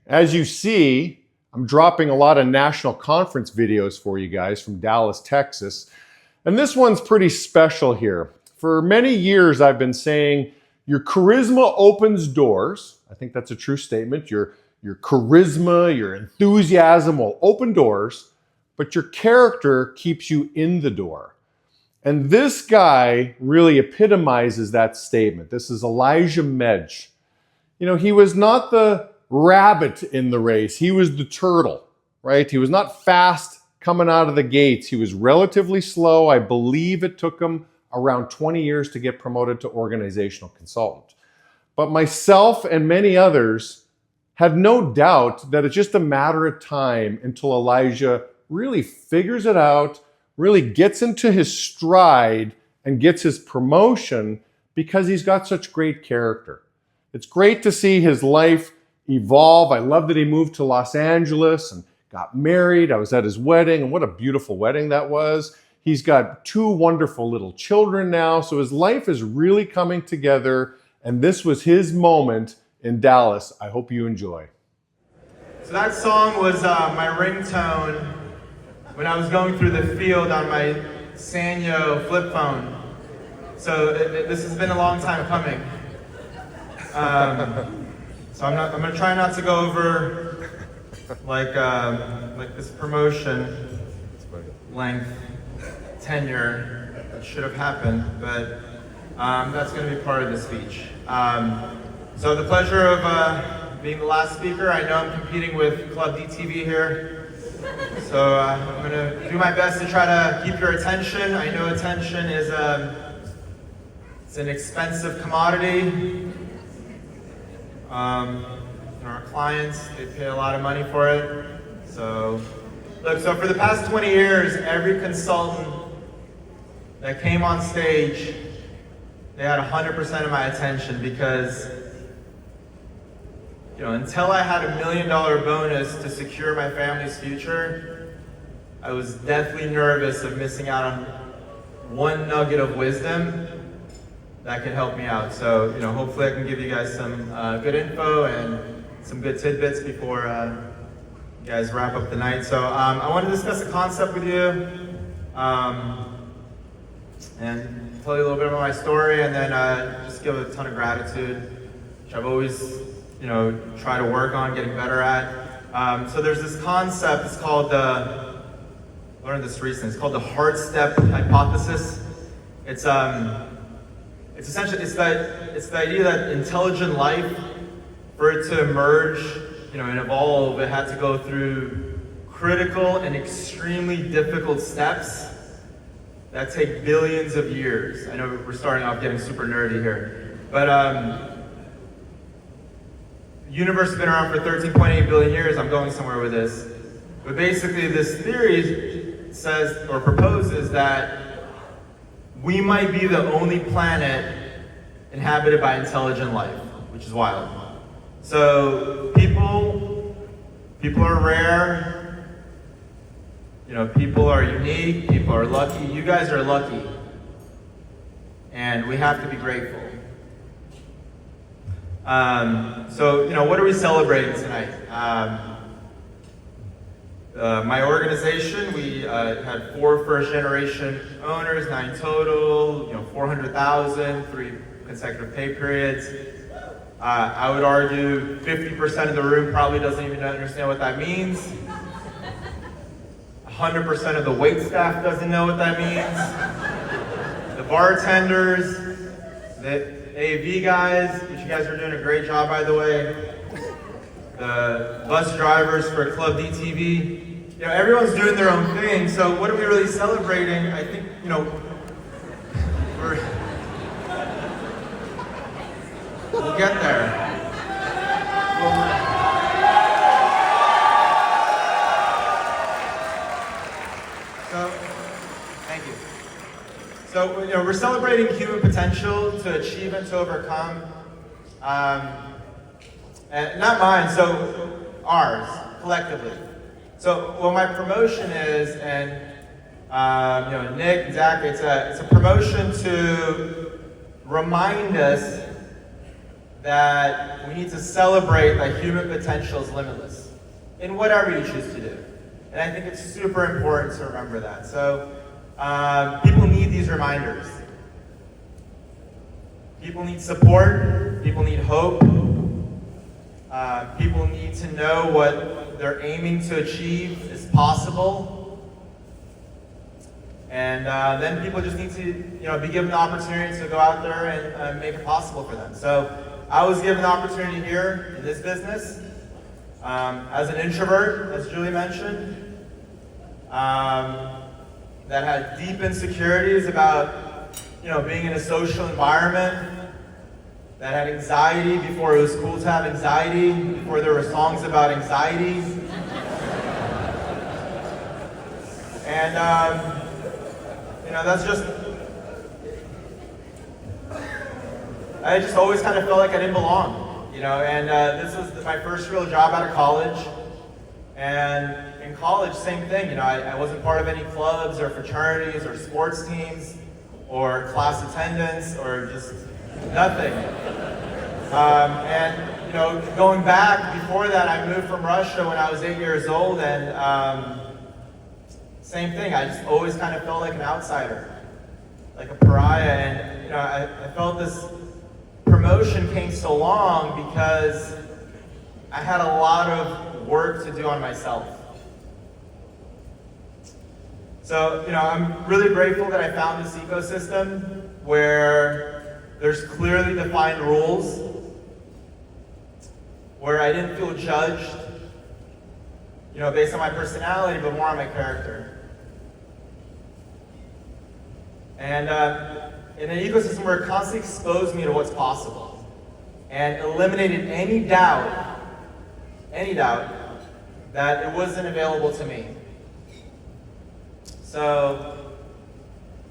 As you see, I'm dropping a lot of national conference videos for you guys from Dallas, Texas. And this one's pretty special here. For many years, I've been saying your charisma opens doors. I think that's a true statement. Your charisma, your enthusiasm will open doors, but your character keeps you in the door. And this guy really epitomizes that statement. This is Elijah Medge. You know, he was not the rabbit in the race. He was the turtle, right? He was not fast coming out of the gates. He was relatively slow. I believe it took him around 20 years to get promoted to organizational consultant. But myself and many others had no doubt that it's just a matter of time until Elijah really figures it out, really gets into his stride and gets his promotion because he's got such great character. It's great to see his life evolve. I love that he moved to Los Angeles and got married. I was at his wedding, and what a beautiful wedding that was. He's got 2 wonderful little children now, so his life is really coming together, and this was his moment in Dallas. I hope you enjoy. So that song was my ringtone when I was going through the field on my Sanyo flip phone. So this has been a long time coming. So I'm going to try not to go over like this promotion length tenure that should have happened, but that's going to be part of the speech. So the pleasure of being the last speaker. I know I'm competing with Club DTV here, so I'm going to do my best to try to keep your attention. I know attention is it's an expensive commodity. Our clients, they pay a lot of money for it. So, look, so for the past 20 years, every consultant that came on stage, they had 100% of my attention because, you know, until I had $1 million bonus to secure my family's future, I was deathly nervous of missing out on one nugget of wisdom that could help me out. So, you know, hopefully I can give you guys some good info and some good tidbits before you guys wrap up the night. So I want to discuss a concept with you and tell you a little bit about my story, and then just give a ton of gratitude, which I've always, you know, try to work on getting better at. So there's this concept, it's called, I learned this recently, it's called the hard step hypothesis. It's essentially, it's the idea that intelligent life, for it to emerge, you know, and evolve, it had to go through critical and extremely difficult steps that take billions of years. I know we're starting off getting super nerdy here, but the universe has been around for 13.8 billion years. I'm going somewhere with this. But basically this theory says, or proposes, that we might be the only planet inhabited by intelligent life, which is wild. So people are rare, you know, people are unique, people are lucky. You guys are lucky, and we have to be grateful. So, you know, what are we celebrating tonight? My organization, we had 4 first-generation owners, 9 total, you know, 400,000, 3 consecutive pay periods. I would argue 50% of the room probably doesn't even understand what that means. 100% of the wait staff doesn't know what that means. The bartenders, the AV guys, which you guys are doing a great job, by the way. The bus drivers for Club DTV. You know, everyone's doing their own thing, so what are we really celebrating? I think, you know, we'll get there. So, thank you. So, you know, we're celebrating human potential to achieve and to overcome. And not mine, so ours, collectively. So what my promotion is, and you know, Nick and Zach, it's a promotion to remind us that we need to celebrate that human potential is limitless in whatever you choose to do. And I think it's super important to remember that. So people need these reminders. People need support. People need hope. People need to know what they're aiming to achieve is possible. And then people just need to be given the opportunity to go out there and make it possible for them. So I was given the opportunity here in this business as an introvert, as Julie mentioned, that had deep insecurities about being in a social environment, that had anxiety before it was cool to have anxiety, before there were songs about anxiety. And that's just, I just always kind of felt like I didn't belong, and this was my first real job out of college. And in college, same thing, I wasn't part of any clubs or fraternities or sports teams or class attendance or just nothing. And going back, before that, I moved from Russia when I was 8 years old, and same thing, I just always kind of felt like an outsider, like a pariah, and I felt this promotion came so long because I had a lot of work to do on myself. So, I'm really grateful that I found this ecosystem where there's clearly defined rules, where I didn't feel judged, based on my personality, but more on my character. And in an ecosystem where it constantly exposed me to what's possible and eliminated any doubt that it wasn't available to me. So,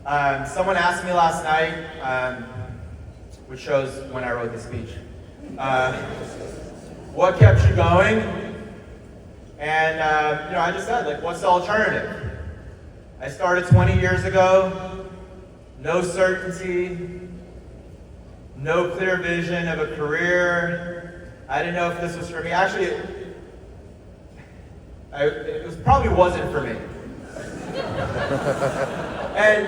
someone asked me last night, which shows when I wrote the speech, what kept you going? And I just said, what's the alternative? I started 20 years ago, no certainty, no clear vision of a career. I didn't know if this was for me. Actually, it probably wasn't for me. And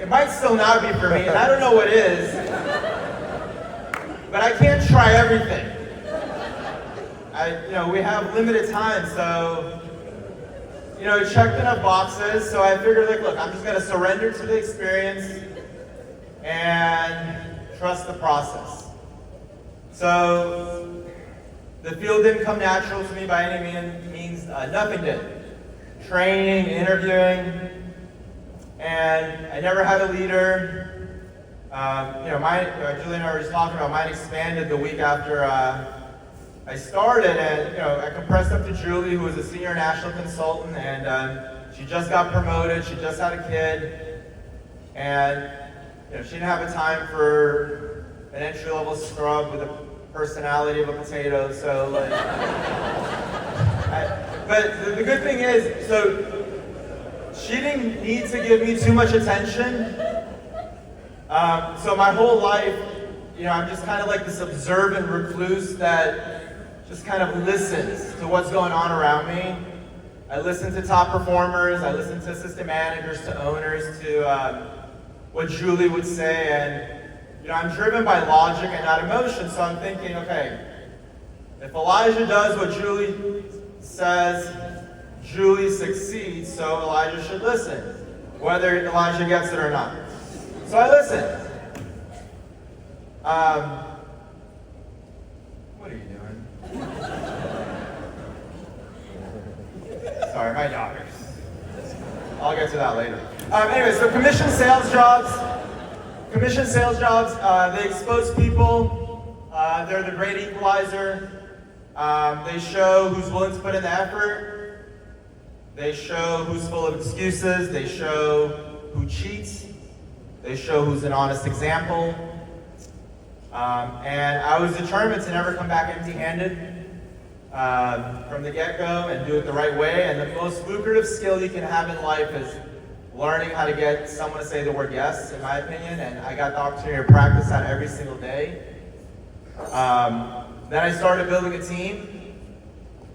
it might still not be for me, and I don't know what is, but I can't try everything. We have limited time, so, it checked enough boxes, so I figured, look, I'm just going to surrender to the experience and trust the process. So, the field didn't come natural to me by any means. Nothing did. Training, interviewing, and I never had a leader. Julie and I were just talking about mine expanded the week after I started, and I compressed up to Julie, who was a senior national consultant, and she just got promoted. She just had a kid, and she didn't have a time for an entry-level scrub with a personality of a potato. So, but the good thing is, so she didn't need to give me too much attention. So my whole life, I'm just kind of like this observant recluse that just kind of listens to what's going on around me. I listen to top performers, I listen to assistant managers, to owners, to what Julie would say, and I'm driven by logic and not emotion, so I'm thinking, okay, if Elijah does what Julie says, Julie succeeds, so Elijah should listen, whether Elijah gets it or not. So I listen. What are you doing? Sorry, my daughters. I'll get to that later. Anyway, so commission sales jobs, they expose people. They're the great equalizer. They show who's willing to put in the effort. They show who's full of excuses. They show who cheats. They show who's an honest example. And I was determined to never come back empty-handed from the get-go and do it the right way. And the most lucrative skill you can have in life is learning how to get someone to say the word yes, in my opinion. And I got the opportunity to practice that every single day. Then I started building a team,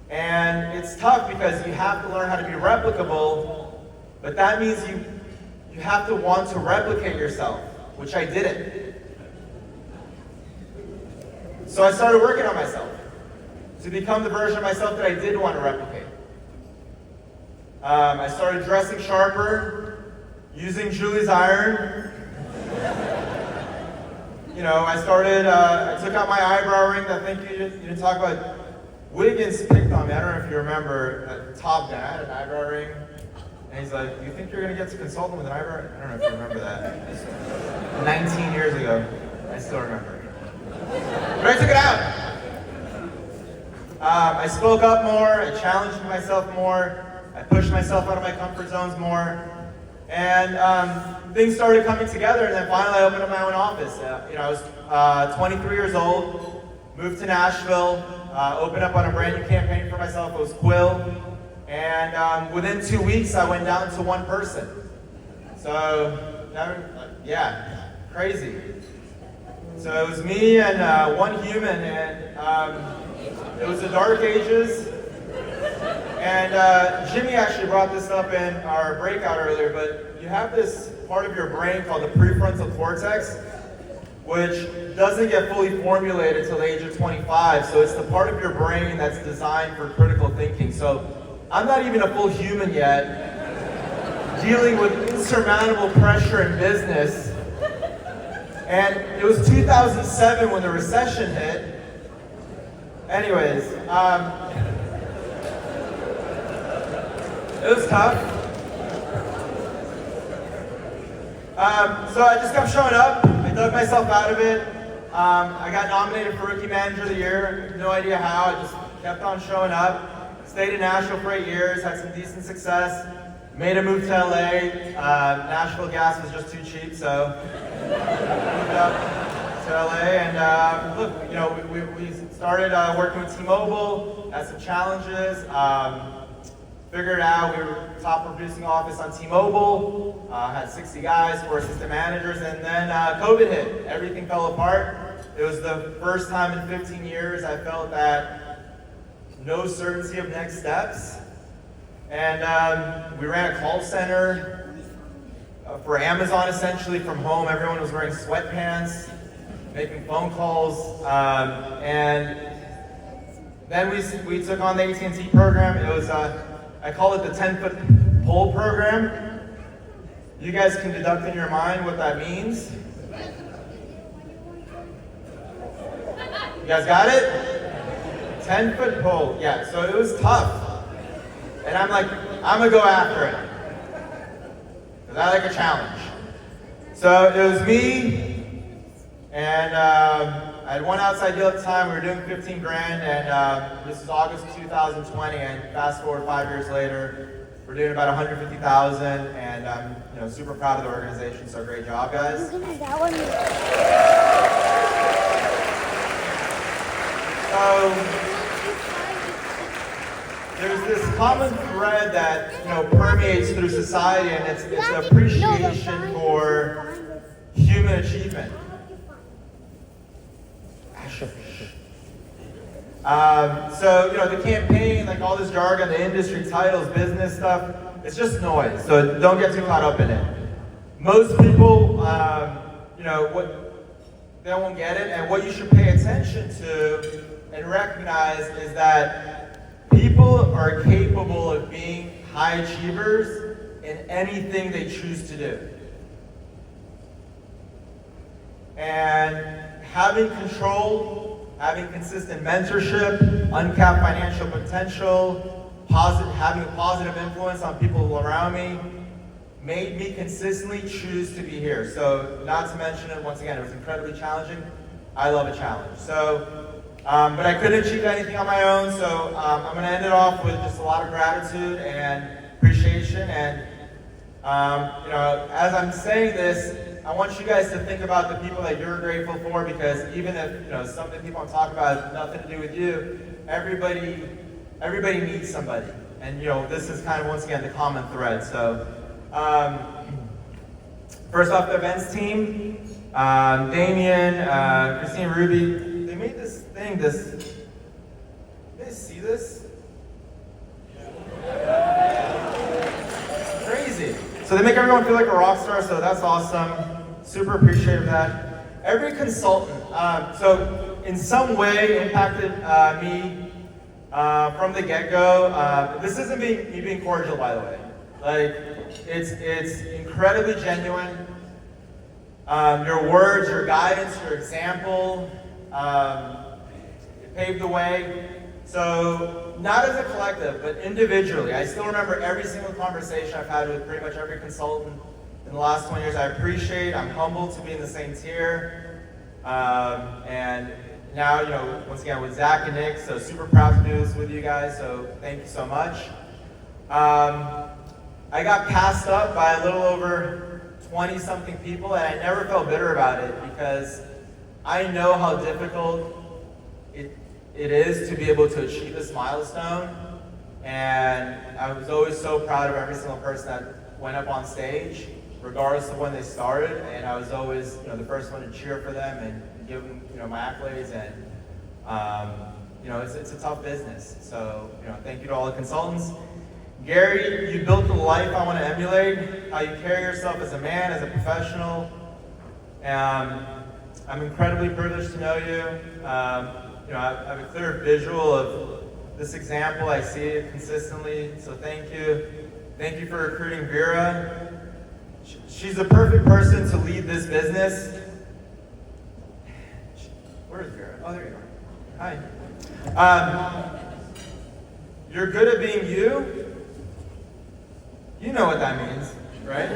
and it's tough because you have to learn how to be replicable, but that means you have to want to replicate yourself, which I didn't. So I started working on myself to become the version of myself that I did want to replicate. I started dressing sharper, using Julie's iron. You know, I took out my eyebrow ring. I think you didn't talk about. Wiggins picked on me. I don't know if you remember Top Gun. I had an eyebrow ring. And he's like, you think you're going to get to consult him with an eyebrow? I don't know if you remember that. 19 years ago. I still remember. But I took it out. I spoke up more. I challenged myself more. I pushed myself out of my comfort zones more. And things started coming together. And then finally I opened up my own office. I was 23 years old, moved to Nashville, opened up on a brand new campaign for myself. It was Quill. And within 2 weeks, I went down to one person. So, yeah, crazy. So it was me and one human, and it was the dark ages. And Jimmy actually brought this up in our breakout earlier, but you have this part of your brain called the prefrontal cortex, which doesn't get fully formulated until the age of 25. So it's the part of your brain that's designed for critical thinking. So I'm not even a full human yet, dealing with insurmountable pressure in business. And it was 2007 when the recession hit. Anyways, it was tough. So I just kept showing up. I dug myself out of it. I got nominated for Rookie Manager of the Year. No idea how. I just kept on showing up. Stayed in Nashville for 8 years, had some decent success, made a move to LA. Nashville gas was just too cheap, so moved up to LA. And look, you know, we started working with T-Mobile, had some challenges, figured out we were top producing office on T-Mobile, had 60 guys, 4 assistant managers, and then COVID hit. Everything fell apart. It was the first time in 15 years I felt that no certainty of next steps. And we ran a call center for Amazon essentially from home. Everyone was wearing sweatpants, making phone calls. And then we took on the AT&T program. It was, I call it the 10-foot pole program. You guys can deduct in your mind what that means. You guys got it? 10-foot pole, yeah, so it was tough. And I'm like, I'm gonna go after it. Because I like a challenge. So it was me, and I had one outside deal at the time. We were doing 15 grand, and this is August of 2020, and fast forward 5 years later, we're doing about 150,000, and I'm super proud of the organization, so great job, guys. So, there's this common thread that permeates through society, and it's appreciation for human achievement. So the campaign, like all this jargon, the industry titles, business stuff, it's just noise. So don't get too caught up in it. Most people, they won't get it, and what you should pay attention to and recognize is that people are capable of being high achievers in anything they choose to do. And having control, having consistent mentorship, uncapped financial potential, having a positive influence on people around me, made me consistently choose to be here. So not to mention it, once again, it was incredibly challenging. I love a challenge. So. But I couldn't achieve anything on my own, so I'm going to end it off with just a lot of gratitude and appreciation. And as I'm saying this, I want you guys to think about the people that you're grateful for, because even if some of the people I'm talking about have nothing to do with you, everybody needs somebody. And this is kind of, once again, the common thread. So first off, the events team, Damien, Christine Ruby. They made spinning this. You guys see this? It's crazy. So they make everyone feel like a rock star, so that's awesome. Super appreciative of that. Every consultant, so in some way impacted me from the get-go. This isn't me being cordial, by the way. Like, it's incredibly genuine. Your words, your guidance, your example, it paved the way. So, not as a collective, but individually. I still remember every single conversation I've had with pretty much every consultant in the last 20 years. I appreciate, I'm humbled to be in the same tier. And now, you know, once again with Zach and Nick, so super proud to do this with you guys, so thank you so much. I got passed up by a little over 20-something people, and I never felt bitter about it because I know how difficult it is to be able to achieve this milestone. And I was always so proud of every single person that went up on stage, regardless of when they started. And I was always, you know, the first one to cheer for them and give them, you know, my accolades. And you know, it's a tough business. So, you know, thank you to all the consultants. Gary, you built the life I want to emulate. How you carry yourself as a man, as a professional. I'm incredibly privileged to know you. You know, I have a clear visual of this example. I see it consistently, so thank you. Thank you for recruiting Vera. She's the perfect person to lead this business. Where is Vera? Oh, there you are. Hi. You're good at being you. You know what that means, right?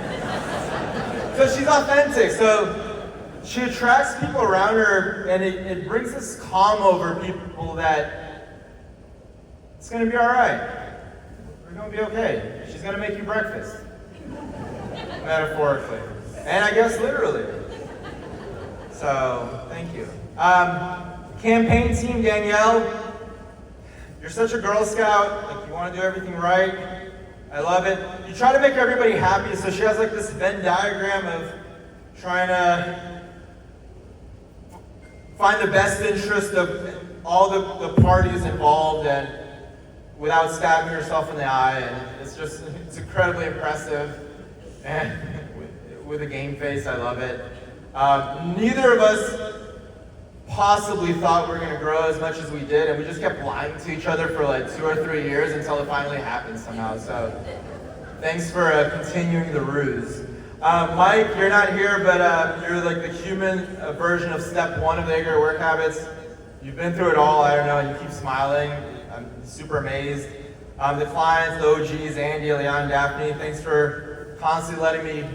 So she's authentic. So she attracts people around her, and it brings this calm over people that it's going to be all right. We're going to be okay. She's going to make you breakfast. Metaphorically. And I guess literally. So, thank you. Campaign team, Danielle, you're such a Girl Scout. Like, you want to do everything right. I love it. You try to make everybody happy, so she has like this Venn diagram of trying to find the best interest of all the parties involved and without stabbing yourself in the eye. And it's incredibly impressive. And with a game face, I love it. Neither of us possibly thought we were going to grow as much as we did, and we just kept lying to each other for like 2 or 3 years until it finally happened somehow. So thanks for continuing the ruse. Mike, you're not here, but you're like the human version of step 1 of the Igor work habits. You've been through it all, I don't know, and you keep smiling. I'm super amazed. The clients, the OGs, Andy, Leon, Daphne, thanks for constantly letting me,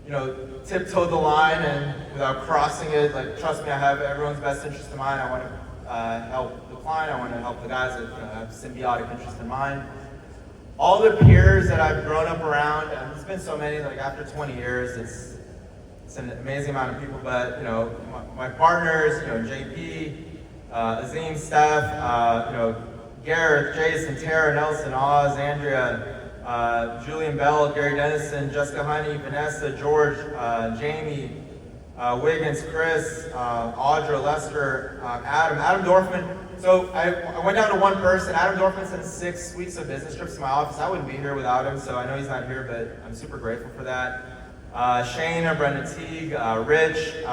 you know, tiptoe the line and without crossing it. Like, trust me, I have everyone's best interest in mind. I want to help the client. I want to help the guys that have symbiotic interest in mind. All the peers that I've grown up around, and there's been so many, like after 20 years, it's an amazing amount of people, but, you know, my partners, you know, JP, Azim, Steph, you know, Gareth, Jason, Tara, Nelson, Oz, Andrea, Julian Bell, Gary Dennison, Jessica Honey, Vanessa, George, Jamie, Wiggins, Chris, Audra, Lester, Adam Dorfman. So I went down to one person. Adam Dorfman sent 6 weeks of business trips to my office. I wouldn't be here without him, so I know he's not here, but I'm super grateful for that. Shayna, Brendan Teague, Rich,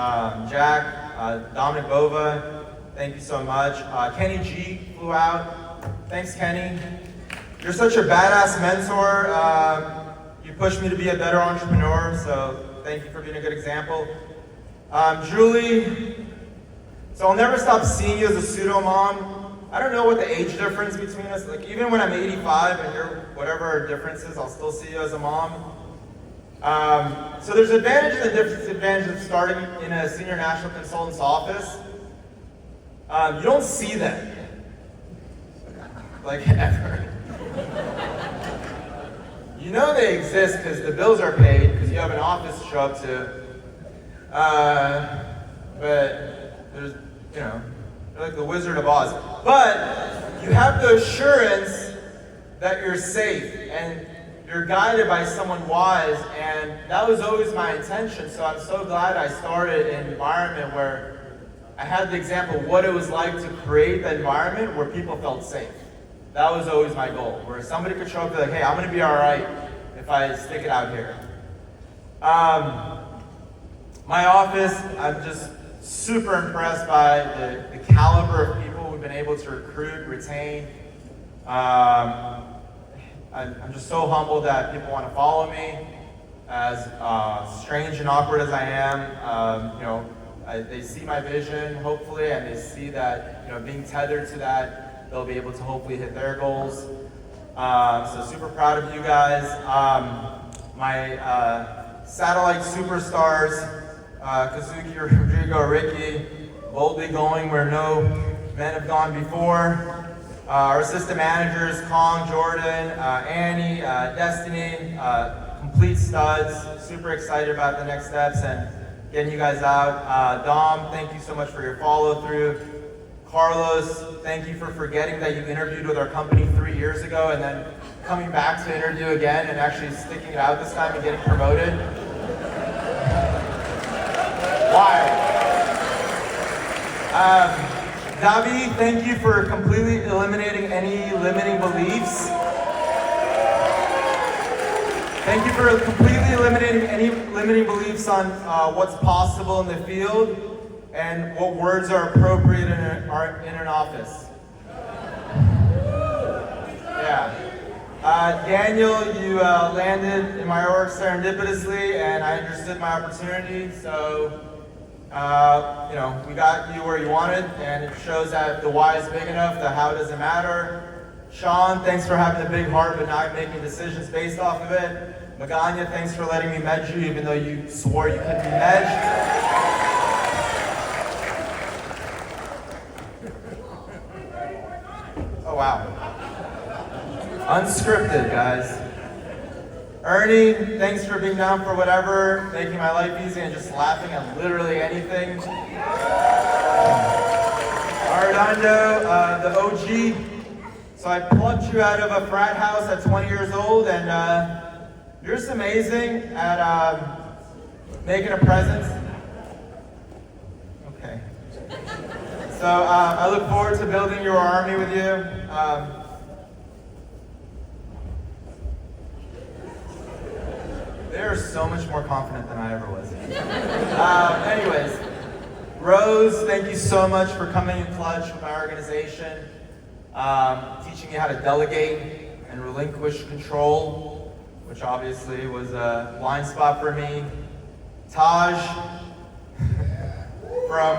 Jack, Dominic Bova, thank you so much. Kenny G flew out. Thanks, Kenny. You're such a badass mentor. You pushed me to be a better entrepreneur, so thank you for being a good example. Julie, so I'll never stop seeing you as a pseudo-mom. I don't know what the age difference between us, like even when I'm 85 and you're whatever our difference is, I'll still see you as a mom. So there's advantages and disadvantages of starting in a senior national consultant's office. You don't see them, like ever. You know they exist because the bills are paid, because you have an office to show up to. But there's, you know, they're like the Wizard of Oz. But you have the assurance that you're safe and you're guided by someone wise, and that was always my intention. So I'm so glad I started in an environment where I had the example of what it was like to create the environment where people felt safe. That was always my goal, where somebody could show up and be like, hey, I'm gonna be all right if I stick it out here. My office, I'm just super impressed by the caliber of people we've been able to recruit, retain. I'm just so humbled that people want to follow me. As strange and awkward as I am, they see my vision, hopefully, and they see that, being tethered to that, they'll be able to hopefully hit their goals. So super proud of you guys. My satellite superstars, Kazuki, Rodrigo, Ricky, boldly going where no men have gone before. Our assistant managers, Kong, Jordan, Annie, Destiny, complete studs. Super excited about the next steps and getting you guys out. Dom, thank you so much for your follow through. Carlos, thank you for forgetting that you interviewed with our company 3 years ago and then coming back to interview again and actually sticking it out this time and getting promoted. Wild. Davi, thank you for completely eliminating any limiting beliefs. Thank you for completely eliminating any limiting beliefs on what's possible in the field and what words are appropriate in an office. Yeah. Daniel, you landed in my org serendipitously, and I understood my opportunity. So, we got you where you wanted, and it shows that if the why is big enough, the how doesn't matter. Sean, thanks for having a big heart, but not making decisions based off of it. Maganya, thanks for letting me Medge you, even though you swore you couldn't be Medge. Oh, wow. Unscripted, guys. Ernie, thanks for being down for whatever, making my life easy and just laughing at literally anything. Ardondo, the OG. So I plucked you out of a frat house at 20 years old, and you're just amazing at making a presence. Okay. So I look forward to building your army with you. They're so much more confident than I ever was. Anyways, Rose, thank you so much for coming in clutch with my organization, teaching me how to delegate and relinquish control, which obviously was a blind spot for me. Taj, from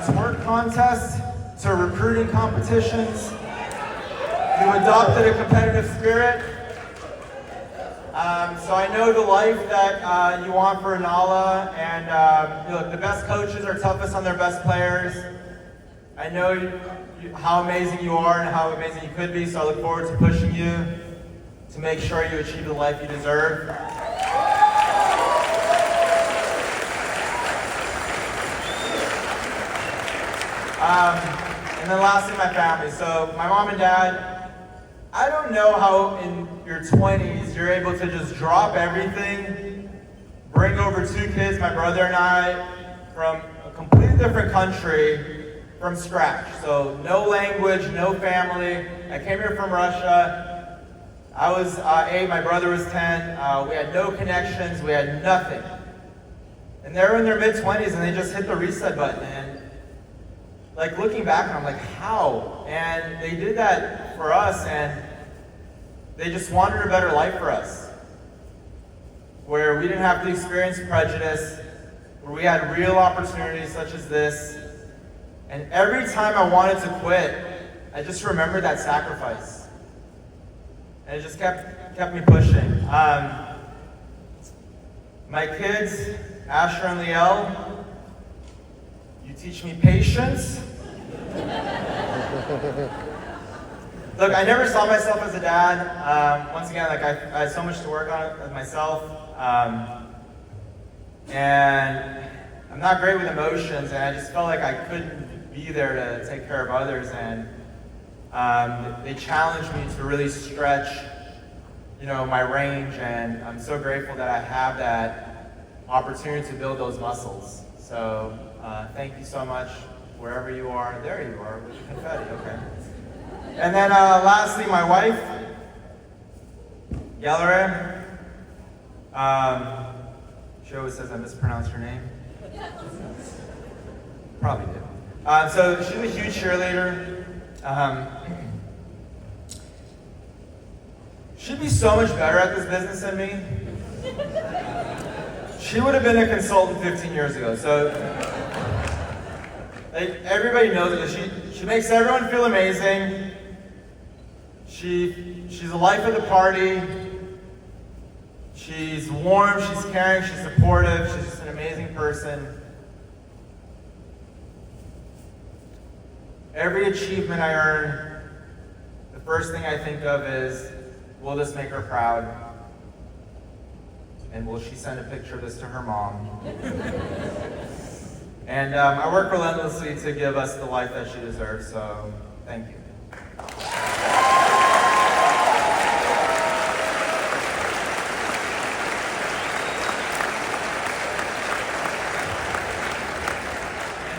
twerk contest to recruiting competitions, you adopted a competitive spirit. So I know the life that you want for Nala, and the best coaches are toughest on their best players. I know how amazing you are and how amazing you could be, so I look forward to pushing you to make sure you achieve the life you deserve. And then lastly, my family. So my mom and dad, I don't know how in your 20s you're able to just drop everything, bring over 2 kids, my brother and I, from a completely different country from scratch. So no language, no family. I came here from Russia. I was 8, my brother was 10. We had no connections, we had nothing. And they were in their mid-20s and they just hit the reset button. And like looking back, I'm like, how? And they did that for us, and they just wanted a better life for us, where we didn't have to experience prejudice, where we had real opportunities such as this. And every time I wanted to quit, I just remembered that sacrifice. And it just kept me pushing. My kids, Asher and Liel, you teach me patience. Look, I never saw myself as a dad. Once again, like I had so much to work on with myself. And I'm not great with emotions, and I just felt like I couldn't be there to take care of others. And they challenged me to really stretch my range, and I'm so grateful that I have that opportunity to build those muscles. So thank you so much, wherever you are. There you are with the confetti, okay. And then lastly, my wife, Yelere. She always says I mispronounce her name. Probably do. So she's a huge cheerleader. She'd be so much better at this business than me. She would have been a consultant 15 years ago. So everybody knows that she makes everyone feel amazing. She's the life of the party. She's warm, she's caring, she's supportive, she's just an amazing person. Every achievement I earn, the first thing I think of is, will this make her proud? And will she send a picture of this to her mom? And I work relentlessly to give us the life that she deserves, so thank you.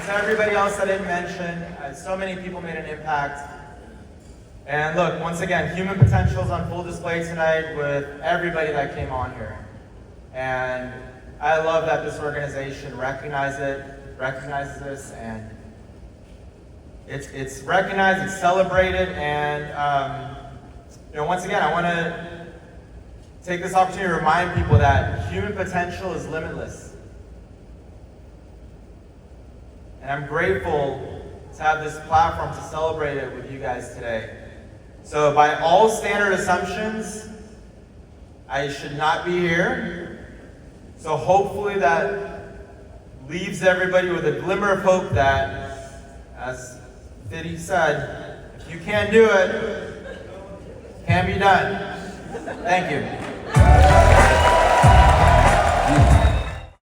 To everybody else I didn't mention, so many people made an impact. And look, once again, human potential is on full display tonight with everybody that came on here. And I love that this organization recognizes this, and it's recognized, it's celebrated, and once again, I want to take this opportunity to remind people that human potential is limitless. And I'm grateful to have this platform to celebrate it with you guys today. So by all standard assumptions, I should not be here. So hopefully that leaves everybody with a glimmer of hope that, as Fiddy said, if you can do it, it can be done. Thank you.